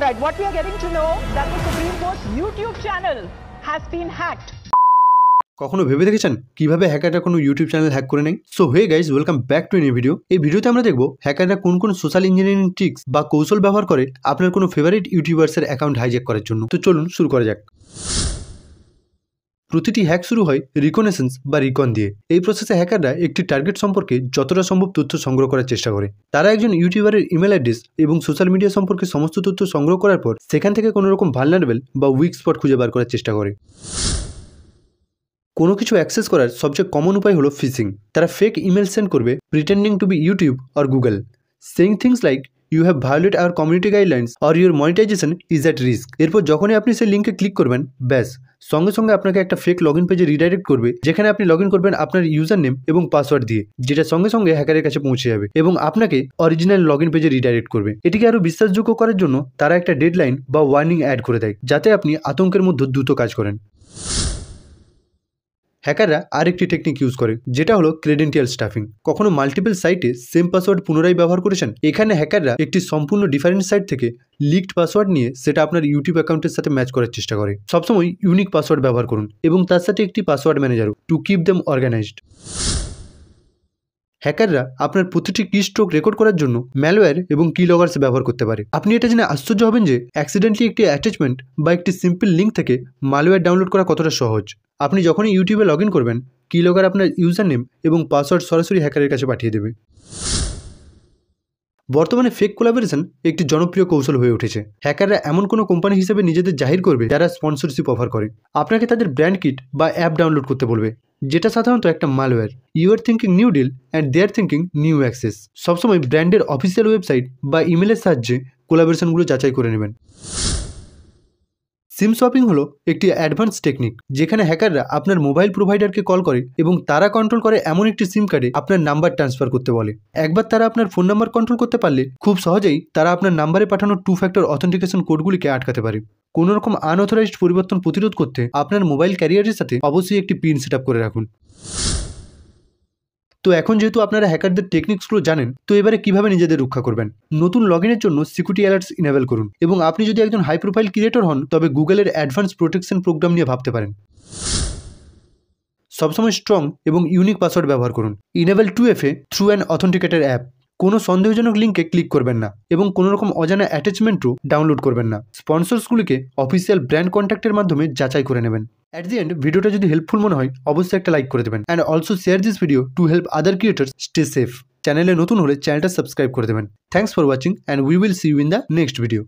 right, what we are getting to know that the Supreme Court's YouTube channel has been hacked. কখনো ভেবে দেখেছেন কিভাবে হ্যাকাররা কোনো YouTube channel hack করে নেয়? So hey guys, welcome back to new video. এই ভিডিওতে আমরা দেখব হ্যাকাররা কোন কোন সোশ্যাল ইঞ্জিনিয়ারিং ট্রিক্স বা কৌশল ব্যবহার করে আপনার কোনো ফেভারিট ইউটিউবার্সের অ্যাকাউন্ট হাইজ্যাক করার জন্য। তো চলুন শুরু করা যাক। প্রতিটি হ্যাক শুরু হয় রিকনেসেন্স বা রিকন দিয়ে। এই প্রসেসে হ্যাকাররা একটি টার্গেট সম্পর্কে যতটা সম্ভব তথ্য সংগ্রহ করার চেষ্টা করে। তারা একজন ইউটিউবারের ইমেল অ্যাড্রেস এবং সোশ্যাল মিডিয়া সম্পর্কে সমস্ত তথ্য সংগ্রহ করার পর সেখান থেকে কোনো রকম ভালনারেবল বা উইক স্পট খুঁজে বার করার চেষ্টা করে। কোনো কিছু অ্যাক্সেস করার সবচেয়ে কমন উপায় হলো ফিশিং। তারা ফেক ইমেল সেন্ড করবে pretending to be YouTube or Google, saying things like you have violate our community guidelines or your monetization is at risk. এরপর যখনই আপনি সেই লিঙ্কে ক্লিক করবেন, ব্যাস সঙ্গে সঙ্গে আপনাকে একটা ফেক লগ ইন পেজে রিডাইরেক্ট করবে, যেখানে আপনি লগ ইন করবেন আপনার ইউজার নেম এবং পাসওয়ার্ড দিয়ে, যেটা সঙ্গে সঙ্গে হ্যাকারের কাছে পৌঁছে যাবে এবং আপনাকে অরিজিনাল লগ ইন পেজে রিডাইরেক্ট করবে। এটিকে আরও বিশ্বাসযোগ্য করার জন্য তারা একটা ডেডলাইন বা ওয়ার্নিং অ্যাড করে দেয়, যাতে আপনি আতঙ্কের মধ্যে দ্রুত কাজ করেন। হ্যাকাররা আরেকটি টেকনিক ইউজ করে, যেটা হলো ক্রেডেন্টিয়াল স্টাফিং। কখনো মাল্টিপল সাইটে সেম পাসওয়ার্ড পুনরায় ব্যবহার করেছেন? এখানে হ্যাকাররা একটি সম্পূর্ণ ডিফারেন্ট সাইট থেকে লিকড পাসওয়ার্ড নিয়ে সেটা আপনার ইউটিউব অ্যাকাউন্টের সাথে ম্যাচ করার চেষ্টা করে। সবসময় ইউনিক পাসওয়ার্ড ব্যবহার করুন এবং তার সাথে একটি পাসওয়ার্ড ম্যানেজারও, টু কিপ দেম অর্গানাইজড। হ্যাকাররা আপনার প্রতিটি কি স্ট্রোক রেকর্ড করার জন্য ম্যালওয়্যার এবং কি লগার্স ব্যবহার করতে পারে। আপনি এটা জেনে আশ্চর্য হবেন যে অ্যাক্সিডেন্টলি একটি অ্যাটাচমেন্ট বা একটি সিম্পল লিঙ্ক থেকে ম্যালওয়্যার ডাউনলোড করা কতটা সহজ। আপনি যখনই ইউটিউবে লগ ইন করবেন, কি লগার আপনার ইউজার নেম এবং পাসওয়ার্ড সরাসরি হ্যাকারের কাছে পাঠিয়ে দেবে। বর্তমানে ফেক কোলাবোরেশন একটি জনপ্রিয় কৌশল হয়ে উঠেছে। হ্যাকাররা এমন কোনো কোম্পানি হিসেবে নিজেদের জাহির করবে যারা স্পন্সরশিপ অফার করে। আপনাকে তাদের ব্র্যান্ড কিট বা অ্যাপ ডাউনলোড করতে বলবে, যেটা সাধারণত একটা malware. You are thinking new deal and they are thinking new access. সবসময় ব্র্যান্ডের অফিসিয়াল ওয়েবসাইট বা ইমেলের সাহায্যে কোলাবোরেশনগুলো যাচাই করে নেবেন। সিম সোয়াপিং হলো একটি অ্যাডভান্স টেকনিক, যেখানে হ্যাকাররা আপনার মোবাইল প্রোভাইডারকে কল করে এবং তারা কন্ট্রোল করে এমন একটি সিম কার্ডে আপনার নাম্বার ট্রান্সফার করতে বলে। একবার তারা আপনার ফোন নাম্বার কন্ট্রোল করতে পারলে খুব সহজেই তারা আপনার নাম্বারে পাঠানো 2 ফ্যাক্টর অথেন্টিকেশন কোডগুলিকে আটকাতে পারে। কোনো রকম আনঅথরাইজড পরিবর্তন প্রতিরোধ করতে আপনার মোবাইল ক্যারিয়ারের সাথে অবশ্যই একটি পিন সেট আপ করে রাখুন। তো এখন যেহেতু আপনারা হ্যাকারদের টেকনিক্সগুলো জানেন, তো এবারে কিভাবে নিজেদের রক্ষা করবেন। নতুন লগ ইনের জন্য সিকিউরিটি অ্যালার্টস ইনেবল করুন এবং আপনি যদি একজন হাই প্রোফাইল ক্রিয়েটর হন, তবে গুগলের অ্যাডভান্স প্রোটেকশন প্রোগ্রাম নিয়ে ভাবতে পারেন। সবসময় স্ট্রং এবং ইউনিক পাসওয়ার্ড ব্যবহার করুন। Enable 2FA through an authenticated app. কোনো সন্দেহজনক লিঙ্কে ক্লিক করবেন না এবং কোনো রকম অজানা অ্যাটাচমেন্টও ডাউনলোড করবেন না। স্পন্সরসগুলিকে অফিসিয়াল ব্র্যান্ড কন্ট্যাক্টের মাধ্যমে যাচাই করে নেবেন। অ্যাট দি এন্ড, ভিডিওটা যদি হেল্পফুল মনে হয় অবশ্যই একটা লাইক করে দেবেন and also share this video to help other creators stay safe. চ্যানেলে নতুন হলে চ্যানেলটা সাবস্ক্রাইব করে দেবেন। Thanks for watching and we will see you in the next video.